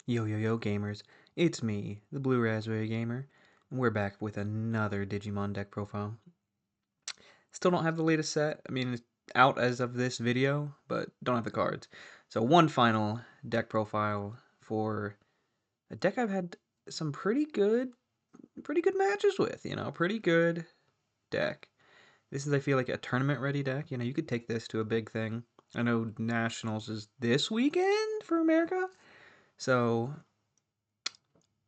Yo yo yo gamers, it's me, the Blue Raspberry Gamer, and we're back with another Digimon deck profile. Still don't have the latest set, I mean it's out as of this video, but don't have the cards. So one final deck profile for a deck I've had some pretty good matches with, pretty good deck. This is, I feel like, a tournament ready deck. You could take this to a big thing. I know Nationals is this weekend for America, so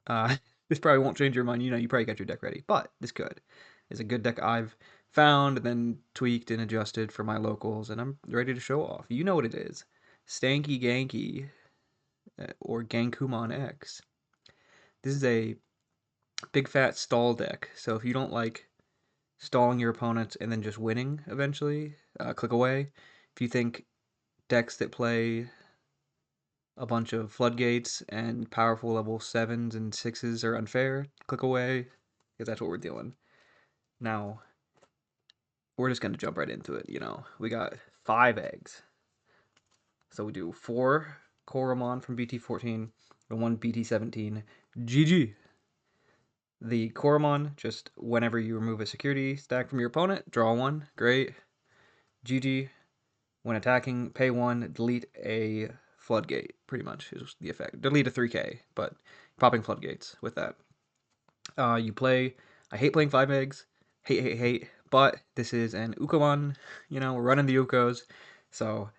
Uh, this probably won't change your mind. You probably got your deck ready, but this could. It's a good deck I've found and then tweaked and adjusted for my locals, and I'm ready to show off. You know what it is. Stanky Ganky, or Gankoomon X. This is a big fat stall deck, so if you don't like stalling your opponents and then just winning eventually, click away. If you think decks that play a bunch of floodgates and powerful level 7s and 6s are unfair, click away, because that's what we're doing. Now, we're just going to jump right into it, We got 5 eggs. So we do 4 Koromon from BT14 and 1 BT17. GG! The Koromon, just whenever you remove a security stack from your opponent, draw 1. Great. GG. When attacking, pay 1, delete a floodgate, pretty much is the effect. Delete a 3k, but popping floodgates with that. You play. I hate playing 5 eggs. Hate. But this is an Ukomon. We're running the Ukos. So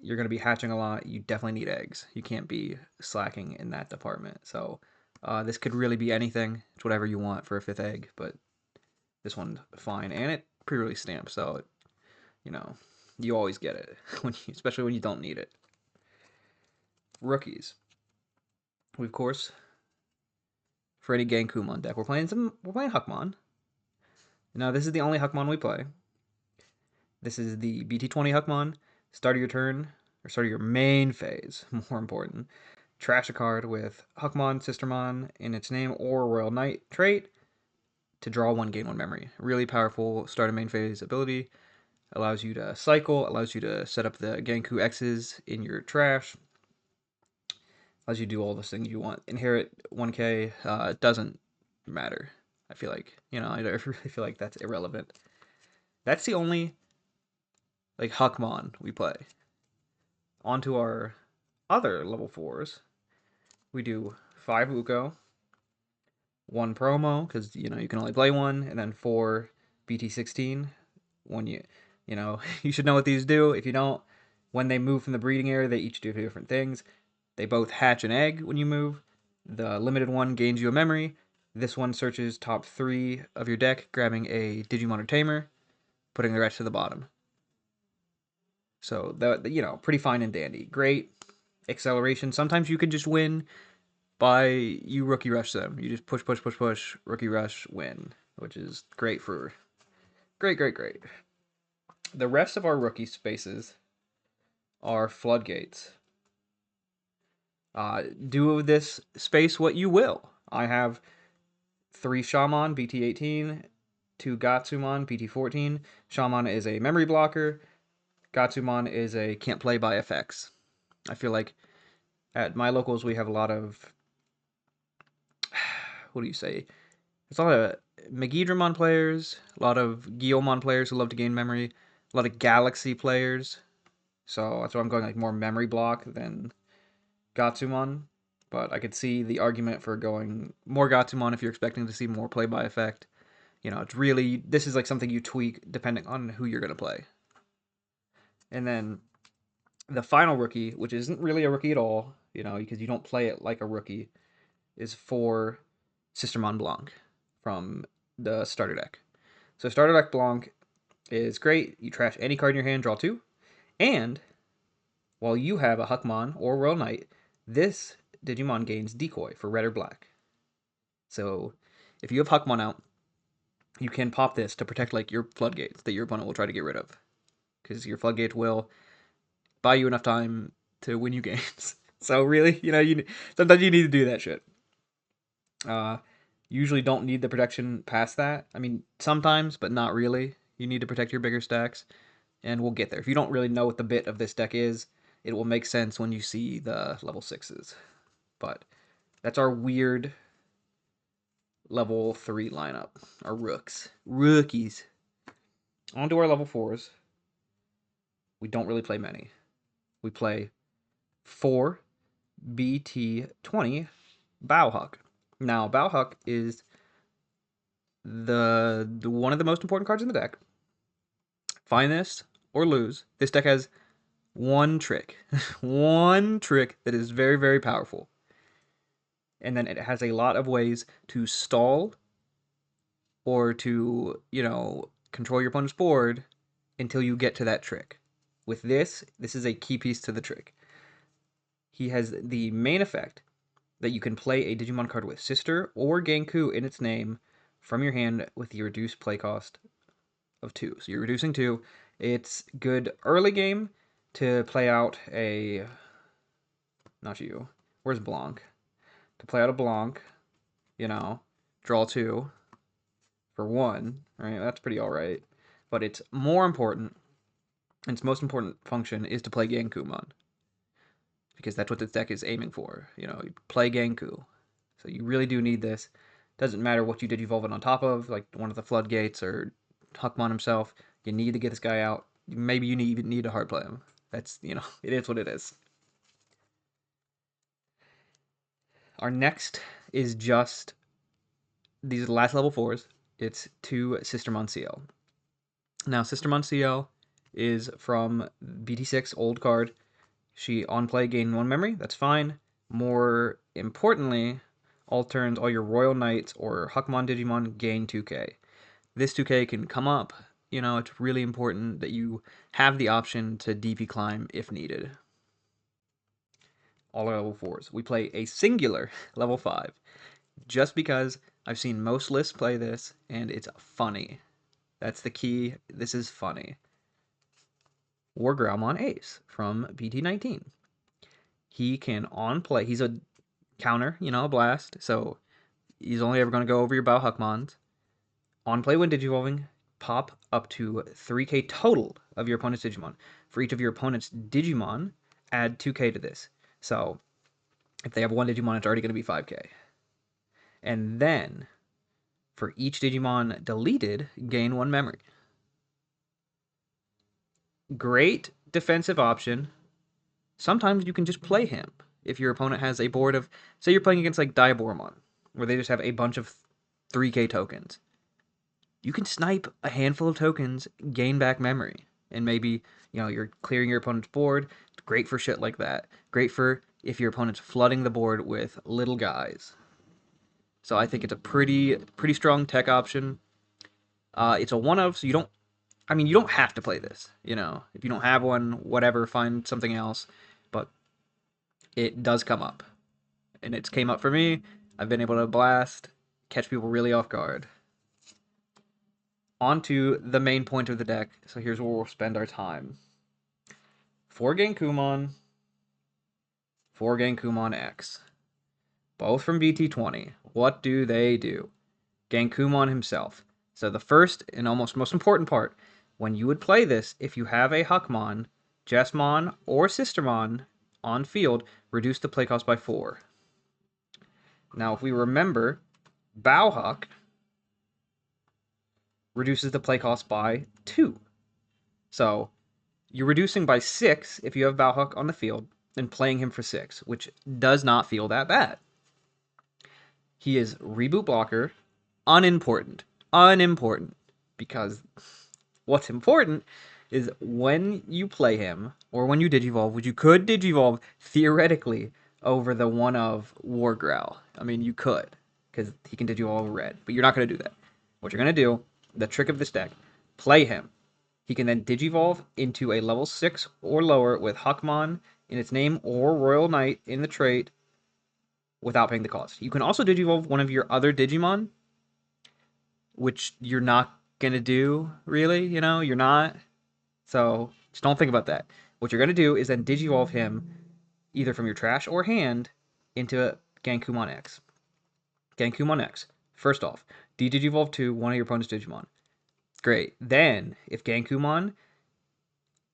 you're going to be hatching a lot. You definitely need eggs. You can't be slacking in that department. So this could really be anything. It's whatever you want for a 5th egg. But this one's fine. And it pre-release stamp. So, you know, you always get it, especially when you don't need it. Rookies. We, of course, for any Gankoomon deck, we're playing Huckmon. Now, this is the only Huckmon we play. This is the BT20 Huckmon. Start of your turn, or start of your main phase, more important. Trash a card with Huckmon, Sistermon in its name, or Royal Knight trait to draw 1, gain 1 memory. Really powerful start of main phase ability. Allows you to cycle, allows you to set up the Ganku X's in your trash. Allows you to do all those things you want. Inherit 1k, doesn't matter. I feel like, I really feel like that's irrelevant. That's the only, like, Huckmon we play. On to our other level 4s. We do 5 Uko, 1 promo, because, you can only play 1, and then 4 BT16. When you should know what these do. If you don't, when they move from the breeding area, they each do different things. They both hatch an egg when you move. The limited one gains you a memory. This one searches top 3 of your deck, grabbing a Digimon or Tamer, putting the rest to the bottom. So, pretty fine and dandy. Great acceleration. Sometimes you can just win by you rookie rush them. You just push, rookie rush, win, which is great for great. The rest of our rookie spaces are floodgates. Do this space what you will. I have 3 Shaman, BT18, 2 Gatsumon, BT14. Shaman is a memory blocker. Gatsumon is a can't play by effects. I feel like at my locals we have a lot of, what do you say? There's a lot of Megidramon players, a lot of Gyomon players who love to gain memory, a lot of Galaxy players. So that's why I'm going like more memory block than Gatsumon. But I could see the argument for going more Gatsumon if you're expecting to see more play by effect. It's really, this is like something you tweak depending on who you're going to play. And then the final rookie, which isn't really a rookie at all, because you don't play it like a rookie, is for Sistermon Blanc from the starter deck. So starter deck Blanc is great. You trash any card in your hand, draw 2. And while you have a Huckmon or Royal Knight, this Digimon gains Decoy for red or black. So if you have Huckmon out, you can pop this to protect like your floodgates that your opponent will try to get rid of. Because your floodgates will buy you enough time to win you games. So really, sometimes you need to do that shit. Usually don't need the protection past that. I mean, sometimes, but not really. You need to protect your bigger stacks, and we'll get there. If you don't really know what the bit of this deck is, it will make sense when you see the level 6s. But That's our weird level 3 lineup. Our rookies. On to our level 4s. We don't really play many. We play 4 BT20 Bauhuck. Now, Bauhuck is the one of the most important cards in the deck. Find this or lose. This deck has one trick. One trick that is very, very powerful. And then it has a lot of ways to stall or to, control your opponent's board until you get to that trick. With this is a key piece to the trick. He has the main effect that you can play a Digimon card with Sister or Ganku in its name from your hand with the reduced play cost of 2. So you're reducing 2. It's good early game to play out a... Not you. Where's Blanc? To play out a Blanc, draw 2 for 1, right? That's pretty alright. But it's more important, and its most important function is to play Gankoomon. Because that's what this deck is aiming for. You play Ganku. So you really do need this. Doesn't matter what you Digivolve it on top of, like one of the Floodgates or Huckmon himself. You need to get this guy out. Maybe you even need to hard play him. That's, it is what it is. Our next is just these are the last level 4s. It's 2 Sistermon CL. Now, Sistermon CL is from BT6, old card. She on play gain 1 memory. That's fine. More importantly, all turns, all your Royal Knights or Huckmon Digimon gain 2k. This 2k can come up. It's really important that you have the option to DP climb if needed. All our level 4s. We play a singular level 5. Just because I've seen most lists play this, and it's funny. That's the key. This is funny. Wargrowlmon Ace from BT19. He can on play. He's a counter, a blast. So he's only ever going to go over your Bauhuckmons. On play when Digivolving, pop up to 3k total of your opponent's Digimon. For each of your opponent's Digimon, add 2k to this. So if they have 1 Digimon, it's already going to be 5k. And then, for each Digimon deleted, gain 1 memory. Great defensive option. Sometimes you can just play him. If your opponent has a board of, say you're playing against like Diaboromon, where they just have a bunch of 3k tokens. You can snipe a handful of tokens, gain back memory, and maybe, you're clearing your opponent's board. It's great for shit like that. Great for if your opponent's flooding the board with little guys. So I think it's a pretty strong tech option. It's a one-of, so you don't have to play this, If you don't have one, whatever, find something else. But it does come up. And it's came up for me. I've been able to blast, catch people really off guard. On to the main point of the deck. So here's where we'll spend our time. 4 Gankoomon, 4 Gankoomon X. Both from BT20. What do they do? Gankoomon himself. So the first and almost most important part, when you would play this, if you have a Huckmon, Jessmon, or Sistermon on field, reduce the play cost by 4. Now, if we remember, Bauhuck reduces the play cost by 2. So you're reducing by 6 if you have Bauhuck on the field and playing him for 6, which does not feel that bad. He is reboot blocker, unimportant, because what's important is when you play him, or when you Digivolve, which you could Digivolve theoretically over the one of Wargrowl. I mean, you could, because he can Digivolve over red, but you're not going to do that. What you're going to do, the trick of this deck, play him. He can then Digivolve into a level 6 or lower with Huckmon in its name or Royal Knight in the trait without paying the cost. You can also Digivolve one of your other Digimon, which you're not going to do, really, you're not. So just don't think about that. What you're going to do is then Digivolve him either from your trash or hand into Gankoomon X. Gankoomon X. First off, Digivolve to one of your opponent's Digimon. Great. Then, if Gankoomon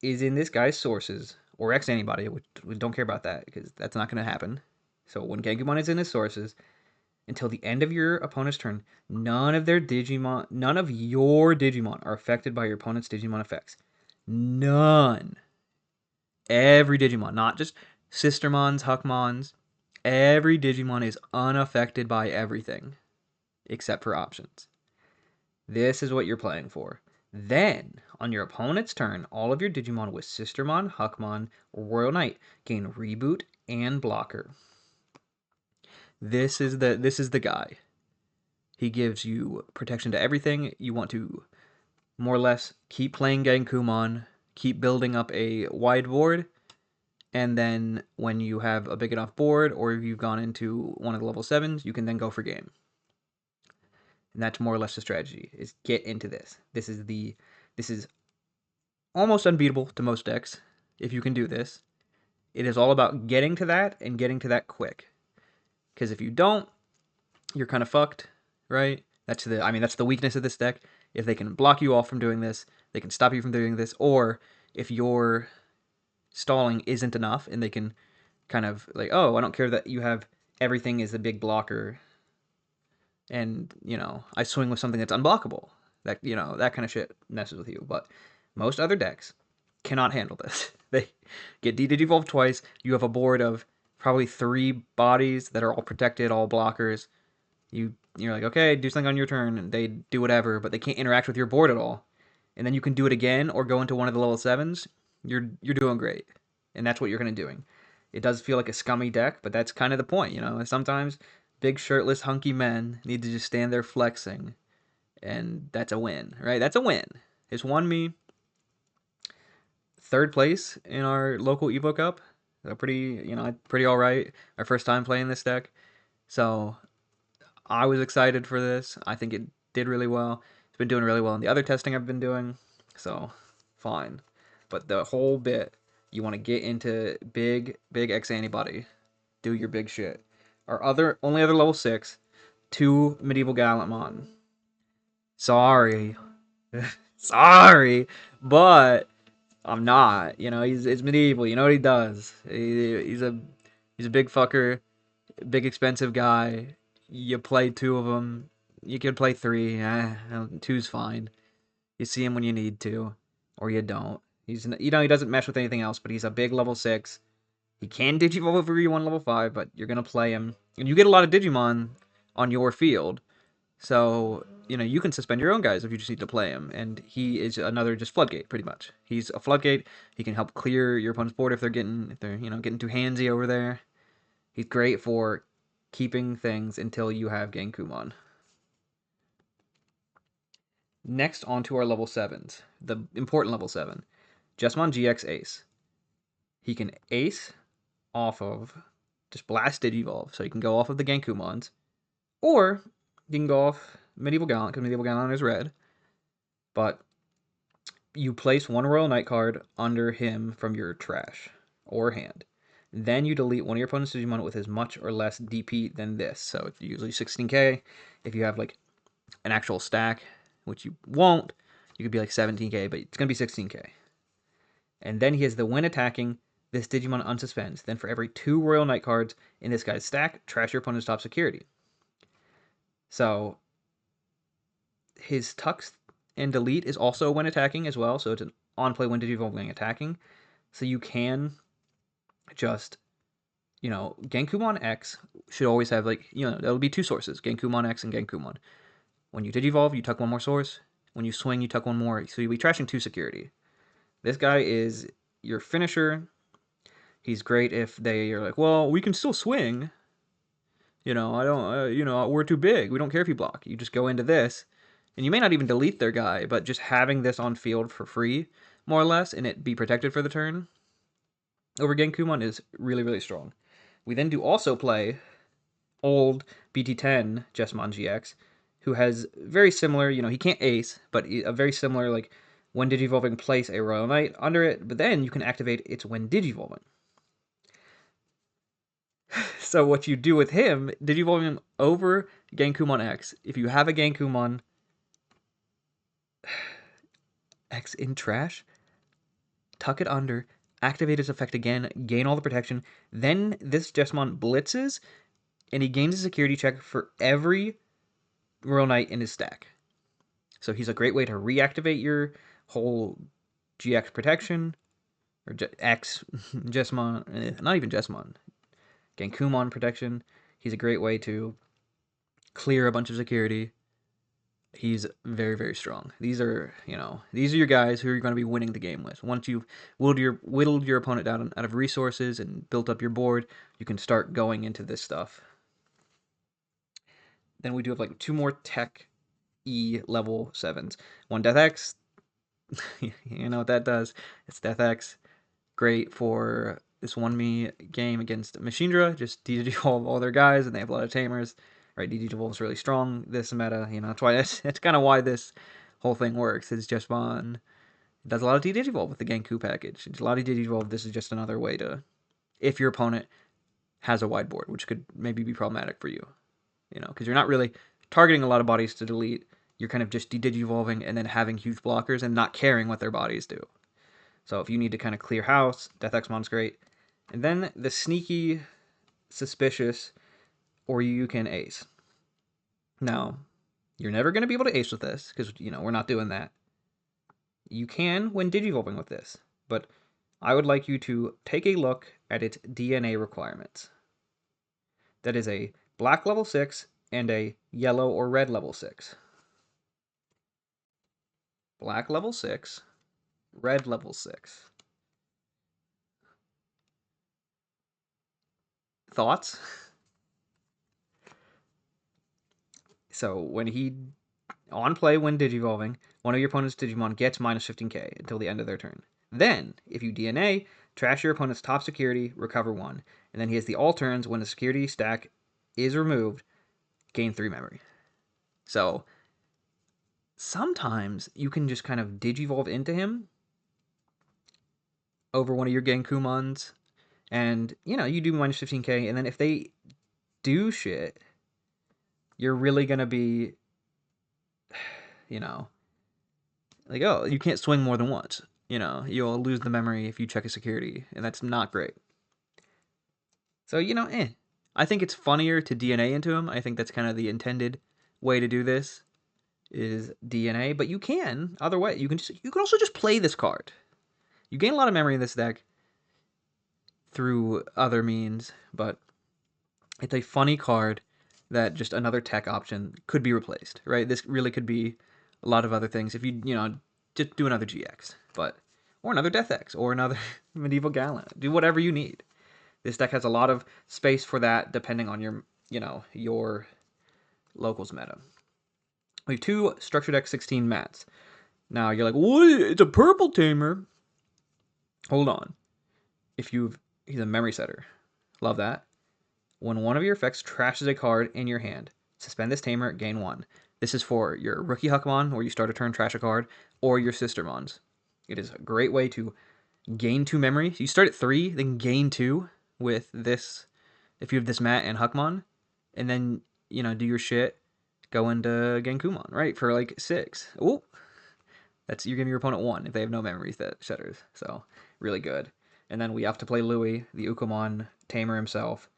is in this guy's sources, or X anybody, which we don't care about that, because that's not going to happen. So when Gankoomon is in his sources, until the end of your opponent's turn, none of your Digimon are affected by your opponent's Digimon effects. None. Every Digimon, not just Sistermons, Huckmons. Every Digimon is unaffected by everything, except for options. This is what you're playing for. Then, on your opponent's turn, all of your Digimon with Sistermon, Huckmon, or Royal Knight gain Reboot and Blocker. This is the guy. He gives you protection to everything. You want to more or less keep playing Gankoomon, keep building up a wide board, and then when you have a big enough board, or if you've gone into one of the level 7s, you can then go for game. And that's more or less the strategy, is get into this. This is almost unbeatable to most decks, if you can do this. It is all about getting to that, and getting to that quick. Because if you don't, you're kind of fucked, right? That's the weakness of this deck. If they can block you off from doing this, they can stop you from doing this, or if your stalling isn't enough and they can kind of like, oh, I don't care that you have everything is a big blocker and, I swing with something that's unblockable. That, that kind of shit messes with you. But most other decks cannot handle this. They get Digivolve twice. You have a board of probably 3 bodies that are all protected, all blockers. You're like, okay, do something on your turn, and they do whatever, but they can't interact with your board at all. And then you can do it again or go into one of the level 7s. You're doing great. And that's what you're going to doing. It does feel like a scummy deck, but that's kind of the point, Sometimes big shirtless hunky men need to just stand there flexing, and that's a win, right? That's a win. It's won me 3rd place in our local Evo Cup. So pretty all right. Our first time playing this deck. So I was excited for this. I think it did really well. It's been doing really well in the other testing I've been doing. So, fine. But the whole bit, you want to get into big X antibody. Do your big shit. Our only other level 6, 2 Medieval Gallantmon. Sorry. Sorry. But I'm not. It's medieval. You know what he does. He's a big fucker, big expensive guy. You play 2 of them. You could play 3. 2's fine. You see him when you need to, or you don't. He doesn't mesh with anything else, but he's a big level 6. He can Digivolve over you on level 5, but you're gonna play him, and you get a lot of Digimon on your field. So, you can suspend your own guys if you just need to play him, and he is another just floodgate, pretty much. He's a floodgate. He can help clear your opponent's board if they're getting too handsy over there. He's great for keeping things until you have Gankoomon. Next, on to our level 7s. The important level 7. Jesmon GX Ace. He can Ace off of just Blast Digivolve, so you can go off of the Gankoomons. Or you can go off Medieval Gallant, because Medieval Gallant is red. But you place 1 Royal Knight card under him from your trash or hand. Then you delete one of your opponent's Digimon with as much or less DP than this. So it's usually 16k. If you have like an actual stack, which you won't, you could be like 17k, but it's going to be 16k. And then he has the when attacking, this Digimon unsuspends. Then for every 2 Royal Knight cards in this guy's stack, trash your opponent's top security. So his Tux and delete is also when attacking as well. So it's an on-play when Digivolve when attacking. So you can just, Gankoomon X should always have there'll be 2 sources, Gankoomon X and Gankoomon. When you Digivolve, you tuck 1 more source. When you swing, you tuck 1 more. So you'll be trashing 2 security. This guy is your finisher. He's great if they are like, well, we can still swing. I don't, we're too big. We don't care if you block. You just go into this. And you may not even delete their guy, but just having this on field for free, more or less, and it be protected for the turn over Gankoomon is really, really strong. We then do also play old BT10 Jesmon GX, who has very similar, he can't ace, but a very similar, when Digivolving, place a Royal Knight under it, but then you can activate its when Digivolving. So what you do with him, Digivolving him over Gankoomon X, if you have a Gankoomon X in trash, tuck it under, activate his effect again, gain all the protection. Then this Jessamon blitzes, and he gains a security check for every Royal Knight in his stack. So he's a great way to reactivate your whole GX protection, or X Jessamon, not even Jessamon, Gankoomon protection. He's a great way to clear a bunch of security. He's very, very strong. These are your guys who are going to be winning the game with. Once you've whittled your opponent down out of resources and built up your board, you can start going into this stuff. Then we do have like 2 more tech E level 7s. One Death X. You know what that does. It's Death X. Great for this 1-me game against Machindra. Just de-evolve all their guys, and they have a lot of tamers. Right, de-evolve is really strong this meta. That's why that's kind of why this whole thing works. It's just fun. It does a lot of de-evolve with the Ganku package. It's a lot of de-evolve. This is just another way to, if your opponent has a wide board, which could maybe be problematic for you. Because you're not really targeting a lot of bodies to delete. You're kind of just de-evolving and then having huge blockers and not caring what their bodies do. So if you need to kind of clear house, Death Xmon's great. And then the sneaky, suspicious, or you can ace. Now, you're never going to be able to ace with this, because, we're not doing that. You can when digivolving with this, but I would like you to take a look at its DNA requirements. That is a black level 6 and a yellow or red level 6. Black level 6, red level 6. Thoughts? So when he, on play when digivolving, one of your opponent's Digimon gets minus 15k until the end of their turn. Then, if you DNA, trash your opponent's top security, recover 1. And then he has the all turns when the security stack is removed, gain 3 memory. So, sometimes you can just kind of digivolve into him over one of your Gankoomons, and, you do minus 15k, and then if they do shit, you're really going to be, like, oh, you can't swing more than once. You'll lose the memory if you check a security, and that's not great. So, I think it's funnier to DNA into him. I think that's kind of the intended way to do this, is DNA, but you can, other way. You can also just play this card. You gain a lot of memory in this deck through other means, but it's a funny card that just another tech option could be replaced, right? This really could be a lot of other things if you, just do another GX, or another Death X, or another Medieval Gallant. Do whatever you need. This deck has a lot of space for that, depending on your, your locals meta. We have 2 Structure Deck 16 mats. Now, you're like, what? It's a purple tamer. Hold on. He's a memory setter. Love that. When one of your effects trashes a card in your hand, suspend this tamer, gain 1. This is for your rookie Huckmon, where you start a turn, trash a card, or your Sistermons. It is a great way to gain 2 memory. So you start at 3, then gain 2 with this, if you have this mat and Huckmon, and then, do your shit, go into Gankoomon, right, for like 6. Ooh, you're giving your opponent 1 if they have no memory setters, so really good. And then we have to play Louis, the Ukomon tamer himself,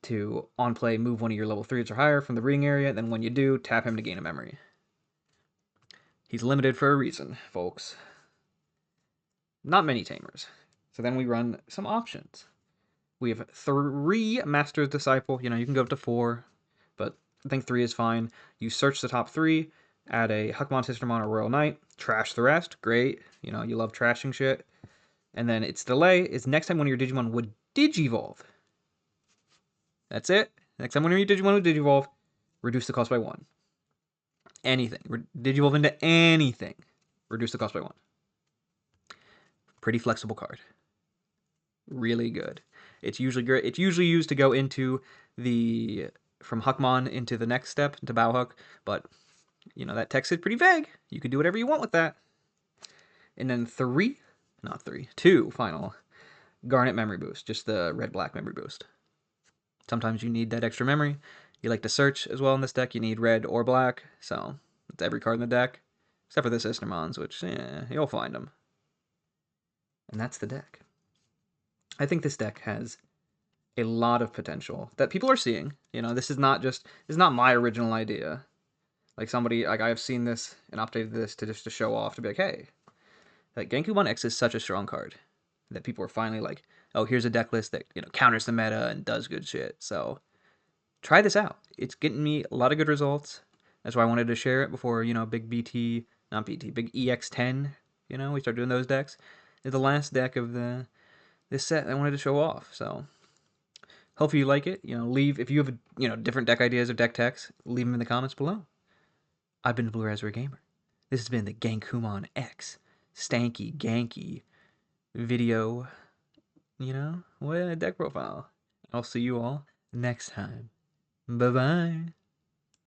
to, on play, move one of your level 3s or higher from the breeding area, then when you do, tap him to gain a memory. He's limited for a reason, folks. Not many tamers. So then we run some options. We have 3 Master's Disciple. You can go up to 4, but I think 3 is fine. You search the top 3, add a Huckmon, Sistermon, or Royal Knight, trash the rest. Great. You love trashing shit. And then its delay is next time one of your Digimon would Digivolve. That's it. Next time one of your Digimon would Digivolve, reduce the cost by 1. Anything. Digivolve into anything. Reduce the cost by 1. Pretty flexible card. Really good. It's usually great. It's usually used to go into from Huckmon into the next step, into Bauhook, but, that text is pretty vague. You can do whatever you want with that. And then 2 final Garnet memory boost, just the red-black memory boost. Sometimes you need that extra memory. You like to search as well in this deck. You need red or black, so it's every card in the deck, except for the Sistermons, which, you'll find them. And that's the deck. I think this deck has a lot of potential that people are seeing. You know, this is not my original idea. Like somebody, like I've seen this and updated this to just to show off, to be like, hey, like Gankoomon X is such a strong card that people are finally like, oh, here's a deck list that, you know, counters the meta and does good shit. So try this out. It's getting me a lot of good results. That's why I wanted to share it before, you know, big BT, not BT, big EX10, you know, we start doing those decks. It's the last deck of this set I wanted to show off. So hopefully you like it. You know, leave, if you have, you know, different deck ideas or deck techs, leave them in the comments below. I've been the Blue Raspberry Gamer. This has been the Gankoomon X stanky ganky video, you know, what a deck profile. I'll see you all next time. Bye bye.